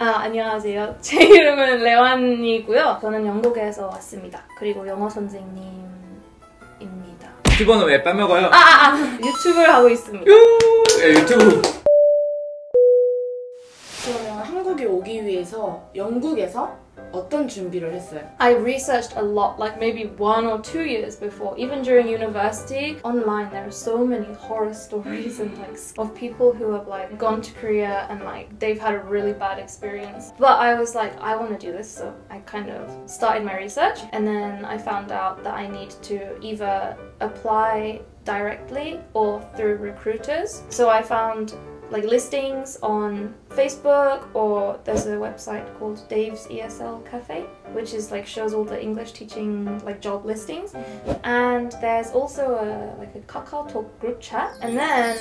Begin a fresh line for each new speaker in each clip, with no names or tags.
안녕하세요. 제 이름은 레완이고요. 저는 영국에서 왔습니다. 그리고 영어 선생님입니다.
유튜버는 왜 빼먹어요?
유튜브를 하고 있습니다.
유튜브.
그러면 한국에 오기 위해서 영국에서 어떤 준비를 했어요?
I researched a lot, like maybe 1 or 2 years before. Even during university, online there are so many horror stories and like of people who have like gone to Korea and like they've had a really bad experience. But I was like, I want to do this, so I kind of started my research, and then I found out that I need to either apply directly or through recruiters. So I found like listings on Facebook, or there's a website called Dave's ESL Cafe, which is like shows all the English teaching like job listings. And there's also a Kakao Talk group chat. And then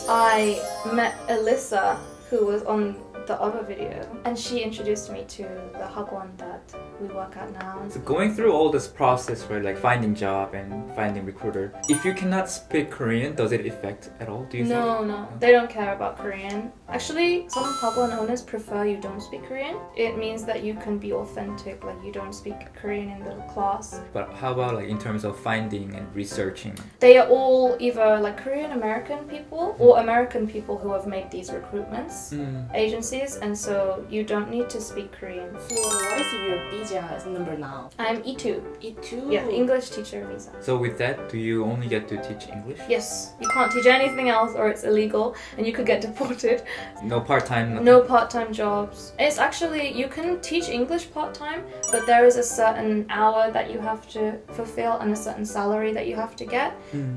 I met Alyssa, who was on the other video, and she introduced me to the hagwon that we work at now.
So going through all this process, right, like finding job and finding recruiter, if you cannot speak Korean, does it affect at all? Do you think?
No, they don't care about Korean. Actually, some hagwon owners prefer you don't speak Korean. It means that you can be authentic, like you don't speak Korean in the class.
But how about like in terms of finding and researching?
They are all either like Korean American people or American people who have made these recruitments agencies, and so you don't need to speak Korean.
So what is your visa number now?
I'm E2.
E2?
Yeah, English teacher visa.
So with that, do you only get to teach English?
Yes, you can't teach anything else or it's illegal and you could get deported.
No part-time? Nothing?
No part-time jobs. It's actually, you can teach English part-time, but there is a certain hour that you have to fulfill and a certain salary that you have to get.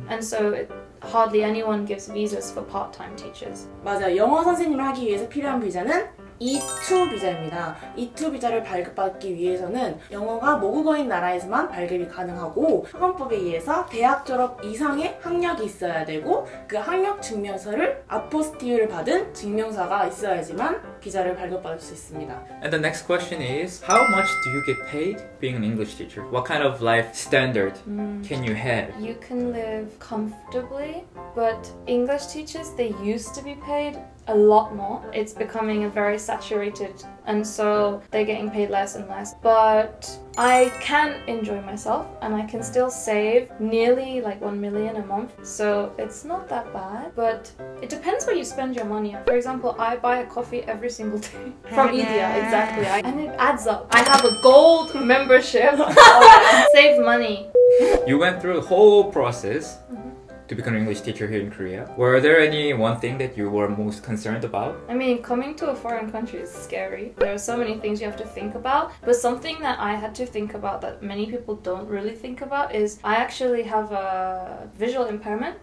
And so hardly anyone gives visas for part-time teachers.
맞아요. 영어 선생님을 하기 위해서 필요한 비자는 E2 비자입니다. E2 비자를 발급받기 위해서는 영어가 모국어인 나라에서만 발급이 가능하고, 학원법에 의해서 대학 졸업 이상의 학력이 있어야 되고, 그 학력 증명서를 아포스티유를 받은 증명서가 있어야지만 비자를 발급받을 수 있습니다.
And the next question is, how much do you get paid being an English teacher? What kind of life standard can you have?
You can live comfortably, but English teachers, they used to be paid a lot more. It's becoming a very saturated, and so they're getting paid less and less. But I can enjoy myself and I can still save nearly like 1 million a month, so it's not that bad. But it depends what you spend your money on. For example, I buy a coffee every single day from India, exactly, and it adds up. I have a gold membership. Save money.
You went through the whole process to become an English teacher here in Korea. Were there any one thing that you were most concerned about?
I mean, coming to a foreign country is scary. There are so many things you have to think about, but something that I had to think about that many people don't really think about is I actually have a visual impairment.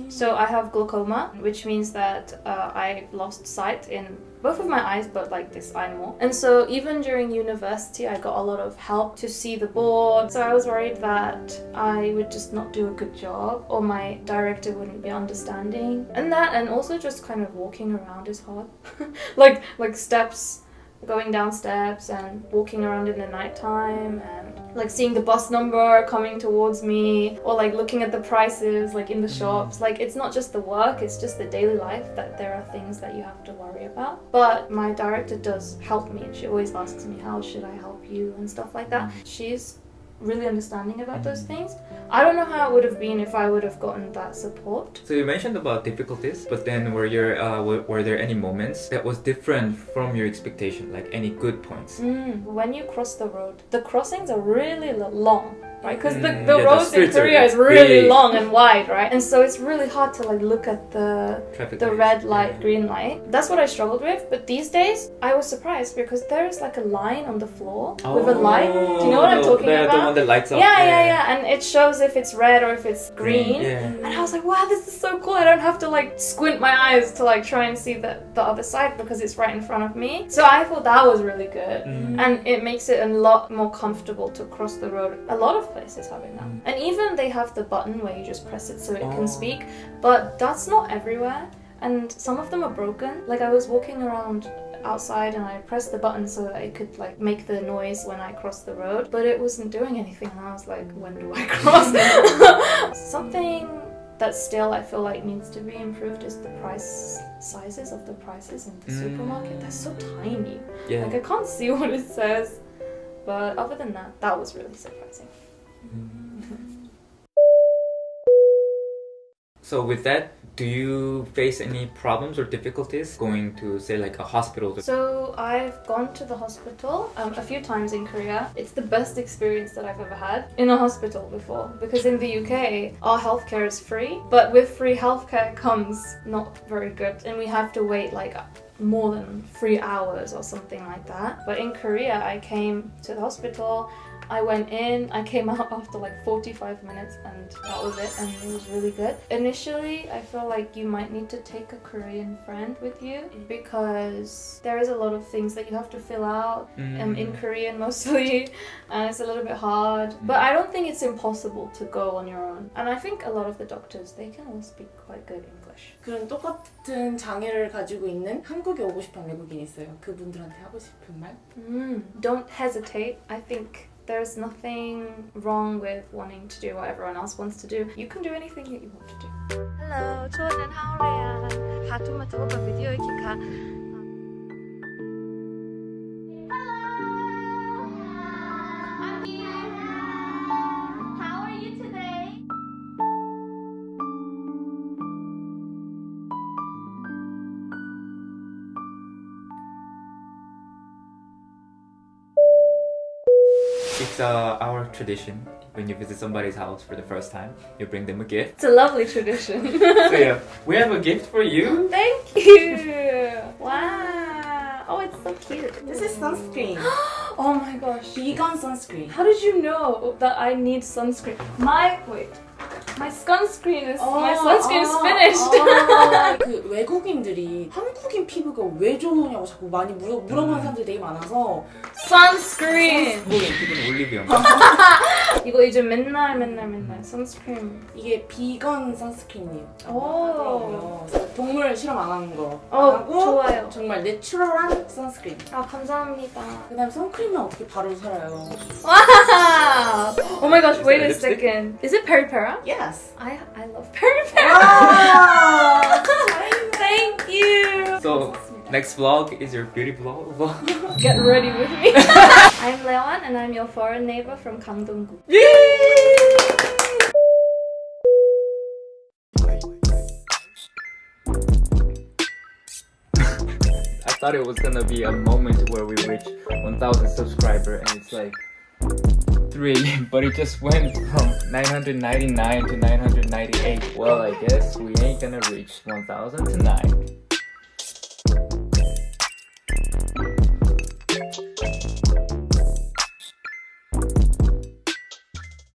So I have glaucoma, which means that I've lost sight in both of my eyes, but like this eye more. And so even during university, I got a lot of help to see the board. So I was worried that I would just not do a good job, or my director wouldn't be understanding. And also just kind of walking around is hard. like steps, going down steps and walking around in the nighttime, and like seeing the bus number coming towards me, or like looking at the prices like in the shops. Like it's not just the work, it's just the daily life that there are things that you have to worry about. But my director does help me, and she always asks me, how should I help you and stuff like that. She's really understanding about those things. I don't know how it would have been if I would have gotten that support.
So you mentioned about difficulties, but then were there any moments that was different from your expectation, like any good points?
When you cross the road, the crossings are really long. Right, because the
yeah,
roads in Korea is really long and wide, right? And so it's really hard to like look at the red light, green light. That's what I struggled with. But these days, I was surprised because there is like a line on the floor with a light. Do you know what I'm talking about?
The one that lights up.
Yeah. And it shows if it's red or if it's green. And I was like, wow, this is so cool. I don't have to like squint my eyes to like try and see the other side because it's right in front of me. So I thought that was really good. And it makes it a lot more comfortable to cross the road. A lot of places having that. And even they have the button where you just press it so it can speak, but that's not everywhere, and some of them are broken. Like I was walking around outside and I pressed the button so that it could like make the noise when I crossed the road, but it wasn't doing anything, and I was like, when do I cross? Something that still I feel like needs to be improved is the price sizes of the prices in the supermarket. They're so tiny.
Yeah.
Like I can't see what it says. But other than that, that was really surprising.
So with that, do you face any problems or difficulties going to, say, like a hospital?
So I've gone to the hospital a few times in Korea. It's the best experience that I've ever had in a hospital before, because in the UK our healthcare is free, but with free healthcare comes not very good, and we have to wait like more than 3 hours or something like that. But in Korea I came to the hospital, I went in, I came out after like 45 minutes and that was it, and it was really good. Initially, I feel like you might need to take a Korean friend with you because there is a lot of things that you have to fill out in Korean mostly, and it's a little bit hard. But I don't think it's impossible to go on your own. And I think a lot of the doctors, they can all speak quite good English.
그런 똑같은 장애를 가지고 있는 한국에 오고 싶은 외국인이 있어요. 그분들한테 하고 싶은 말?
Don't hesitate. I think there's nothing wrong with wanting to do what everyone else wants to do. You can do anything that you want to do. Hello, 저는 하울이야. 하투마토가 비디오 기카.
I'm here. How are you today?
It's our tradition. When you visit somebody's house for the first time, you bring them a gift.
It's a lovely tradition.
So yeah, we have a gift for you.
Thank you! Wow! Oh, it's so cute.
This is sunscreen.
Oh my gosh.
Vegan sunscreen.
How did you know that I need sunscreen? My sunscreen is finished.
그 외국인들이 한국인 피부가 왜 좋으냐고 자꾸 많이 물어보는 사람들이 되게 많아서
Sunscreen.
한국인 피부는 올리브영.
이거 이제 맨날 선스크림.
이게 비건 선스크린이에요.
오.
그래서 동물 실험 안 하는 거.
하고 좋아요.
정말 내추럴한 선스크린.
아 감사합니다.
그다음에 선크림은 어떻게 바로 살아요?
Wow! Oh my gosh!
Is
Wait
that
a
lipstick?
second. Is it Peri Pera?
Yes.
I love Peri Pera.
Wow.
Thank you.
So next vlog is your beauty vlog.
Get ready with me. I'm Leon and I'm your foreign neighbor from Gangdong-gu.
I thought it was gonna be a moment where we reach 1,000 subscribers and it's like 3, but it just went from 999 to 998. Well, I guess we ain't gonna reach 1,000 tonight.